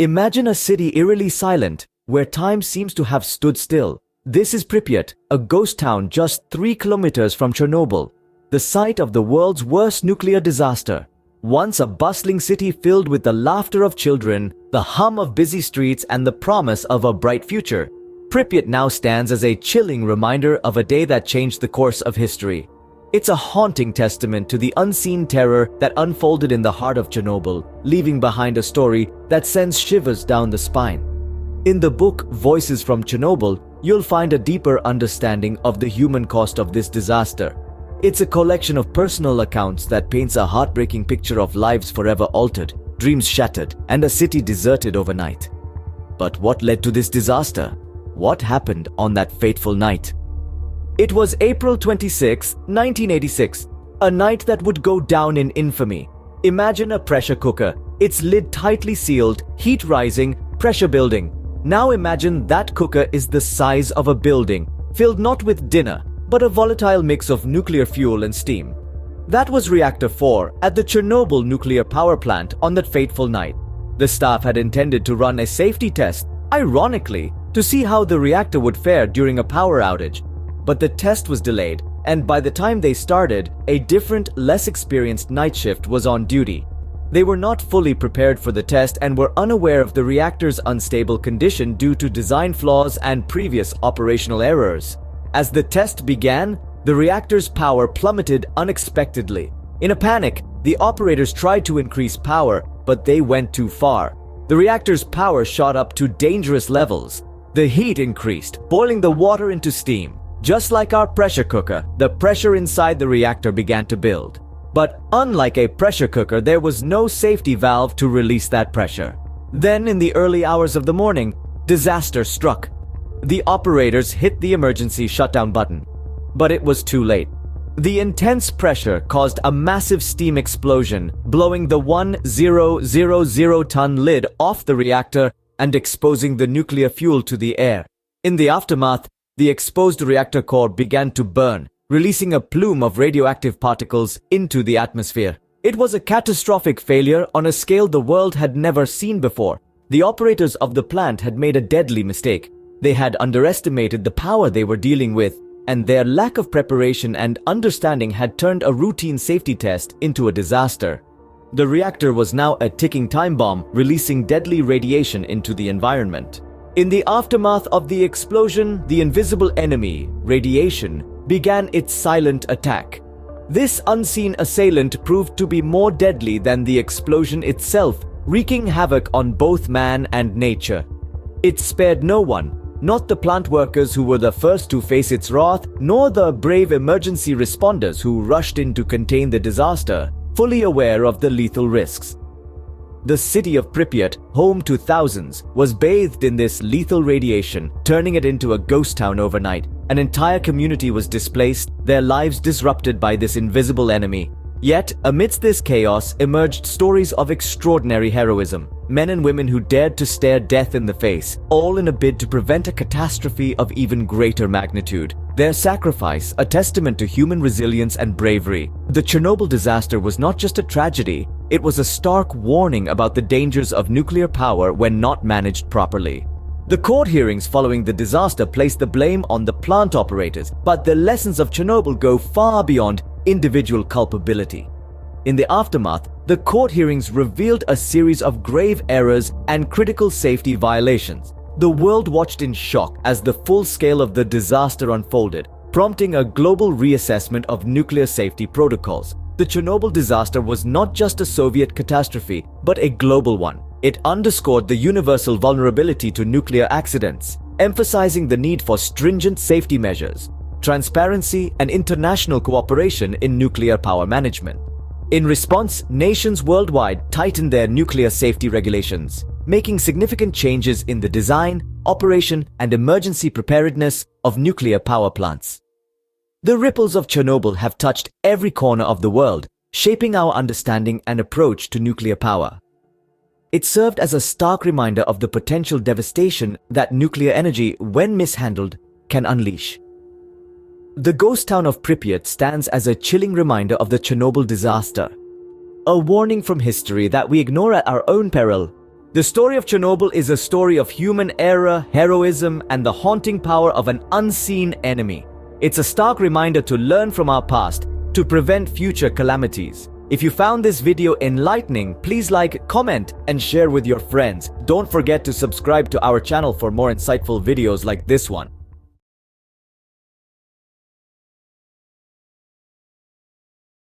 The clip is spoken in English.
Imagine a city eerily silent, where time seems to have stood still. This is Pripyat, a ghost town just 3 kilometers from Chernobyl, the site of the world's worst nuclear disaster. Once a bustling city filled with the laughter of children, the hum of busy streets, and the promise of a bright future, Pripyat now stands as a chilling reminder of a day that changed the course of history. It's a haunting testament to the unseen terror that unfolded in the heart of Chernobyl, leaving behind a story that sends shivers down the spine. In the book Voices from Chernobyl, you'll find a deeper understanding of the human cost of this disaster. It's a collection of personal accounts that paints a heartbreaking picture of lives forever altered, dreams shattered, and a city deserted overnight. But what led to this disaster? What happened on that fateful night? It was April 26, 1986, a night that would go down in infamy. Imagine a pressure cooker, its lid tightly sealed, heat rising, pressure building. Now imagine that cooker is the size of a building, filled not with dinner, but a volatile mix of nuclear fuel and steam. That was Reactor 4 at the Chernobyl nuclear power plant on that fateful night. The staff had intended to run a safety test, ironically, to see how the reactor would fare during a power outage. But the test was delayed, and by the time they started, a different, less experienced night shift was on duty. They were not fully prepared for the test and were unaware of the reactor's unstable condition due to design flaws and previous operational errors. As the test began, the reactor's power plummeted unexpectedly. In a panic, the operators tried to increase power, but they went too far. The reactor's power shot up to dangerous levels. The heat increased, boiling the water into steam. Just like our pressure cooker, the pressure inside the reactor began to build. But unlike a pressure cooker, there was no safety valve to release that pressure. Then, in the early hours of the morning, disaster struck. The operators hit the emergency shutdown button, but it was too late. The intense pressure caused a massive steam explosion, blowing the 1,000-ton lid off the reactor and exposing the nuclear fuel to the air. In the aftermath, the exposed reactor core began to burn, releasing a plume of radioactive particles into the atmosphere. It was a catastrophic failure on a scale the world had never seen before. The operators of the plant had made a deadly mistake. They had underestimated the power they were dealing with, and their lack of preparation and understanding had turned a routine safety test into a disaster. The reactor was now a ticking time bomb, releasing deadly radiation into the environment. In the aftermath of the explosion, the invisible enemy, radiation, began its silent attack. This unseen assailant proved to be more deadly than the explosion itself, wreaking havoc on both man and nature. It spared no one. Not the plant workers who were the first to face its wrath, nor the brave emergency responders who rushed in to contain the disaster, fully aware of the lethal risks. The city of Pripyat, home to thousands, was bathed in this lethal radiation, turning it into a ghost town overnight. An entire community was displaced, their lives disrupted by this invisible enemy. Yet, amidst this chaos emerged stories of extraordinary heroism. Men and women who dared to stare death in the face, all in a bid to prevent a catastrophe of even greater magnitude. Their sacrifice, a testament to human resilience and bravery. The Chernobyl disaster was not just a tragedy, it was a stark warning about the dangers of nuclear power when not managed properly. The court hearings following the disaster placed the blame on the plant operators, but the lessons of Chernobyl go far beyond individual culpability. In the aftermath, the court hearings revealed a series of grave errors and critical safety violations. The world watched in shock as the full scale of the disaster unfolded, prompting a global reassessment of nuclear safety protocols. The Chernobyl disaster was not just a Soviet catastrophe, but a global one. It underscored the universal vulnerability to nuclear accidents, emphasizing the need for stringent safety measures, transparency, and international cooperation in nuclear power management. In response, nations worldwide tightened their nuclear safety regulations, making significant changes in the design, operation, and emergency preparedness of nuclear power plants. The ripples of Chernobyl have touched every corner of the world, shaping our understanding and approach to nuclear power. It served as a stark reminder of the potential devastation that nuclear energy, when mishandled, can unleash. The ghost town of Pripyat stands as a chilling reminder of the Chernobyl disaster, a warning from history that we ignore at our own peril. The story of Chernobyl is a story of human error, heroism, and the haunting power of an unseen enemy. It's a stark reminder to learn from our past, to prevent future calamities. If you found this video enlightening, please like, comment, and share with your friends. Don't forget to subscribe to our channel for more insightful videos like this one.